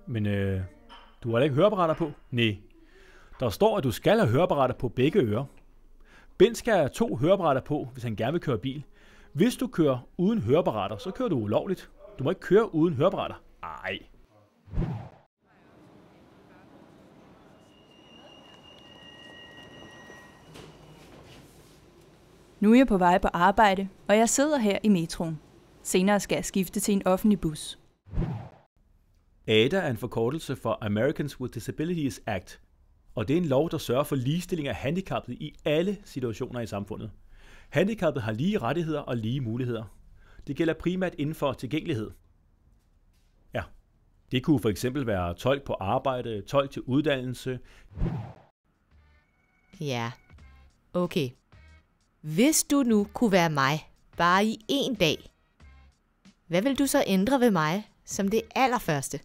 Men du har da ikke høreapparater på? Nej. Der står, at du skal have høreapparater på begge ører. Bent skal have 2 høreapparater på, hvis han gerne vil køre bil. Hvis du kører uden høreapparater, så kører du ulovligt. Du må ikke køre uden høreapparater. Ej. Nu er jeg på vej på arbejde, og jeg sidder her i metroen. Senere skal jeg skifte til en offentlig bus. ADA er en forkortelse for Americans with Disabilities Act, og det er en lov, der sørger for ligestilling af handicappede i alle situationer i samfundet. Handicappede har lige rettigheder og lige muligheder. Det gælder primært inden for tilgængelighed. Ja, det kunne for eksempel være tolk på arbejde, tolk til uddannelse. Ja, okay. Hvis du nu kunne være mig, bare i én dag, hvad vil du så ændre ved mig som det allerførste?